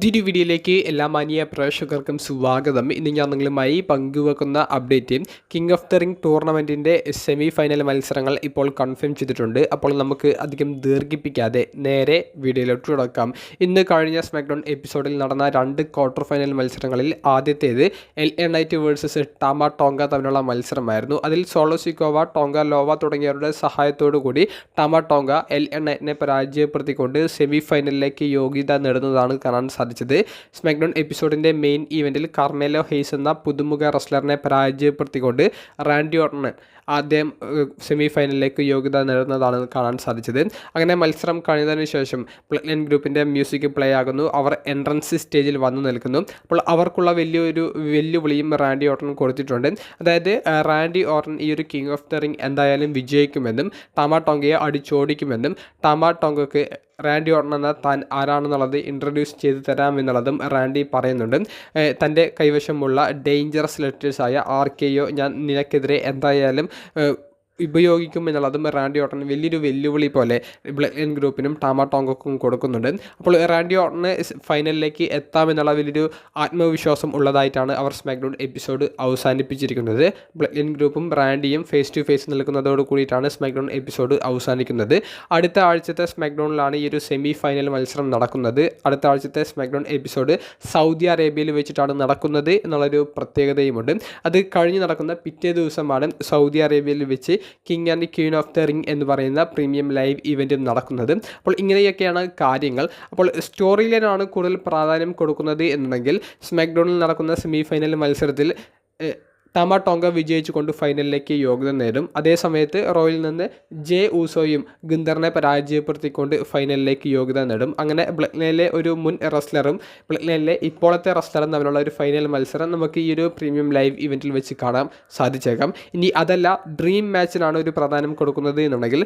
പുതിയൊരു വീഡിയോയിലേക്ക് എല്ലാ മാന്യ പ്രേക്ഷകർക്കും സ്വാഗതം. ഇന്ന് ഞാൻ നിങ്ങളുമായി പങ്കുവെക്കുന്ന update king of the ring ടൂർണമെൻറ്റിൻ്റെ സെമി ഫൈനൽ മത്സരങ്ങൾ ഇപ്പോൾ കൺഫേം ചെയ്തിട്ടുണ്ട്. അപ്പോൾ നമുക്ക് അധികം ദീർഘിപ്പിക്കാതെ നേരെ വീഡിയോയിലോട്ട് തുടക്കാം. ഇന്ന് കഴിഞ്ഞ സ്മാക്ഡൗൺ എപ്പിസോഡിൽ നടന്ന രണ്ട് ക്വാർട്ടർ ഫൈനൽ മത്സരങ്ങളിൽ ആദ്യത്തേത് LA Knight വേഴ്സസ് ടാമ ടോങ്ക തമ്മിലുള്ള മത്സരമായിരുന്നു. അതിൽ സോളോ സിക്കോവ, ടോങ്ക ലോവ തുടങ്ങിയവരുടെ സഹായത്തോടു കൂടി ടാമ ടോങ്ക LA Knightനെ പരാജയപ്പെടുത്തിക്കൊണ്ട് സെമി ഫൈനലിലേക്ക് യോഗ്യത നേടുന്നതാണ് കാണാൻ സാധിച്ചത്. സ്മാക്ഡൗൺ എപ്പിസോഡിൻ്റെ മെയിൻ ഇവൻറ്റിൽ കാർമെലോ ഹെയ്സ് എന്ന പുതുമുഖ റെസ്ലറിനെ പരാജയപ്പെടുത്തിക്കൊണ്ട് റാൻഡി ഓർട്ടൺ ആദ്യം സെമി ഫൈനലിലേക്ക് യോഗ്യത നേടുന്നതാണ് കാണാൻ സാധിച്ചത്. അങ്ങനെ മത്സരം കഴിഞ്ഞതിന് ശേഷം പ്ലഗ്ലൈൻ ഗ്രൂപ്പിൻ്റെ മ്യൂസിക് പ്ലേ ആകുന്നു. അവർ എൻട്രൻസ് സ്റ്റേജിൽ വന്നു നിൽക്കുന്നു. അപ്പോൾ അവർക്കുള്ള വലിയൊരു വെല്ലുവിളിയും റാൻഡി ഓർട്ടൺ കൊടുത്തിട്ടുണ്ട്. അതായത് റാൻഡി ഓർട്ടൺ ഈ ഒരു കിങ് ഓഫ് ദ റിംഗ് എന്തായാലും വിജയിക്കുമെന്നും ടാമ ടോങ്കയെ അടിച്ചോടിക്കുമെന്നും ടാമ ടോങ്കയ്ക്ക് റാൻഡി ഓർട്ടൺ എന്ന താൻ ആരാണെന്നുള്ളത് ഇൻട്രൊഡ്യൂസ് ചെയ്ത് തരാമെന്നുള്ളതും റാൻഡി പറയുന്നുണ്ട്. തൻ്റെ കൈവശമുള്ള ഡേഞ്ചറസ് ലെറ്റേഴ്സായ RKO ഞാൻ നിനക്കെതിരെ എന്തായാലും ഉപയോഗിക്കുമെന്നുള്ളതും റാൻഡി ഓർട്ടൺ വലിയൊരു വെല്ലുവിളി പോലെ ബ്ലഡ് ഗ്രൂപ്പിനും ടാമ ടോങ്കക്കും കൊടുക്കുന്നുണ്ട്. അപ്പോൾ റാൻഡി ഓർട്ടന് ഫൈനലിലേക്ക് എത്താമെന്നുള്ള വലിയൊരു ആത്മവിശ്വാസം ഉള്ളതായിട്ടാണ് അവർ സ്മാക്ഡൗൺ എപ്പിസോഡ് അവസാനിപ്പിച്ചിരിക്കുന്നത്. ബ്ലഡ് ഗ്രൂപ്പും റാൻഡിയും ഫേസ് ടു ഫേസ് നിൽക്കുന്നതോട് കൂടിയിട്ടാണ് സ്മാക്ഡൗൺ എപ്പിസോഡ് അവസാനിക്കുന്നത്. അടുത്ത ആഴ്ചത്തെ സ്മാക്ഡൗണിലാണ് ഈ ഒരു സെമി ഫൈനൽ മത്സരം നടക്കുന്നത്. അടുത്ത ആഴ്ചത്തെ സ്മാക്ഡൗൺ എപ്പിസോഡ് സൗദി അറേബ്യയിൽ വെച്ചിട്ടാണ് നടക്കുന്നത് എന്നുള്ളൊരു പ്രത്യേകതയുമുണ്ട്. അത് കഴിഞ്ഞ് നടക്കുന്ന പിറ്റേ ദിവസമാണ് സൗദി അറേബ്യയിൽ വെച്ച് king and Queen of the ring എന്ന് പറയുന്ന പ്രീമിയം ലൈവ് ഇവൻറ്റും നടക്കുന്നത്. അപ്പോൾ ഇങ്ങനെയൊക്കെയാണ് കാര്യങ്ങൾ. അപ്പോൾ സ്റ്റോറി ലൈനാണ് കൂടുതൽ പ്രാധാന്യം കൊടുക്കുന്നത് എന്നുണ്ടെങ്കിൽ സ്മാക്ഡൗണിൽ നടക്കുന്ന സെമി ഫൈനൽ മത്സരത്തിൽ ടാമ ടോങ്ക വിജയിച്ചുകൊണ്ട് ഫൈനലിലേക്ക് യോഗ്യത നേടും. അതേസമയത്ത് റോയിൽ നിന്ന് ജെ ഊസോയും ഗുന്തറിനെ പരാജയപ്പെടുത്തിക്കൊണ്ട് ഫൈനലിലേക്ക് യോഗ്യത നേടും. അങ്ങനെ ബ്ലഡ് ഒരു മുൻ റെസ്ലറും ബ്ലഡ് ഇപ്പോഴത്തെ റെസ്ലറും തമ്മിലുള്ള ഒരു ഫൈനൽ മത്സരം നമുക്ക് ഈ ഒരു പ്രീമിയം ലൈവ് ഇവൻറ്റിൽ വെച്ച് കാണാൻ സാധിച്ചേക്കാം. ഇനി അതല്ല, ഡ്രീം മാച്ചിനാണ് ഒരു പ്രാധാന്യം കൊടുക്കുന്നത് എന്നുണ്ടെങ്കിൽ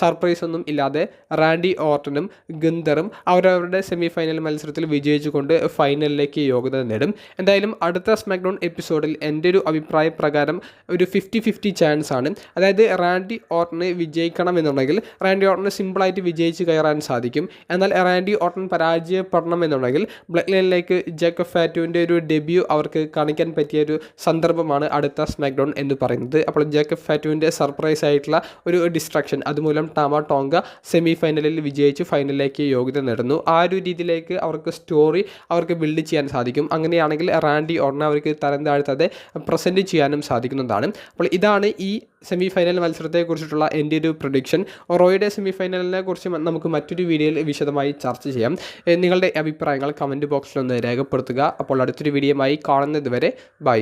സർപ്രൈസ് ഒന്നും ഇല്ലാതെ റാൻഡി ഓർട്ടനും ഗുന്തറും അവരവരുടെ സെമി ഫൈനൽ മത്സരത്തിൽ വിജയിച്ചുകൊണ്ട് ഫൈനലിലേക്ക് യോഗ്യത നേടും. എന്തായാലും അടുത്ത സ്മാക്ഡൗൺ എപ്പിസോഡിൽ എൻ്റെ ഒരു അഭിപ്രായ പ്രകാരം ഒരു 50-50 ചാൻസ് ആണ്. അതായത് റാൻഡി ഓർട്ടന് വിജയിക്കണമെന്നുണ്ടെങ്കിൽ റാൻഡി ഓർട്ടന് സിമ്പിളായിട്ട് വിജയിച്ച് കയറാൻ സാധിക്കും. എന്നാൽ റാൻഡി ഓർട്ടൺ പരാജയപ്പെടണമെന്നുണ്ടെങ്കിൽ ബ്ലഡ് ലൈനിലേക്ക് ജേക്കബ് ഫാറ്റുവിൻ്റെ ഒരു ഡെബ്യൂ അവർക്ക് കാണിക്കാൻ പറ്റിയ ഒരു സന്ദർഭമാണ് അടുത്ത സ്മാക്ഡൗൺ എന്ന് പറയുന്നത്. അപ്പോൾ ജേക്കബ് ഫാറ്റുവിൻ്റെ സർപ്രൈസ് ആയിട്ടുള്ള ഒരു ഡിസ്ട്രാക്ഷൻ അതുമൂലം ടാമ ടോങ്ക സെമി ഫൈനലിൽ വിജയിച്ച് ഫൈനലിലേക്ക് യോഗ്യത നേടുന്നു. ആ ഒരു രീതിയിലേക്ക് അവർക്ക് സ്റ്റോറി അവർക്ക് ബിൽഡ് ചെയ്യാൻ സാധിക്കും. അങ്ങനെയാണെങ്കിൽ റാൻഡി ഓർട്ടനെ അവർക്ക് തരം താഴ്ത്താതെ പ്രസൻറ്റ് ചെയ്യാനും സാധിക്കുന്നതാണ്. അപ്പോൾ ഇതാണ് ഈ സെമി ഫൈനൽ മത്സരത്തെക്കുറിച്ചിട്ടുള്ള എൻ്റെ ഒരു പ്രൊഡിക്ഷൻ. റോയുടെ സെമി ഫൈനലിനെ കുറിച്ച് നമുക്ക് മറ്റൊരു വീഡിയോയിൽ വിശദമായി ചർച്ച ചെയ്യാം. നിങ്ങളുടെ അഭിപ്രായങ്ങൾ കമൻറ്റ് ബോക്സിലൊന്ന് രേഖപ്പെടുത്തുക. അപ്പോൾ അടുത്തൊരു വീഡിയോയുമായി കാണുന്നത് വരെ ബൈ.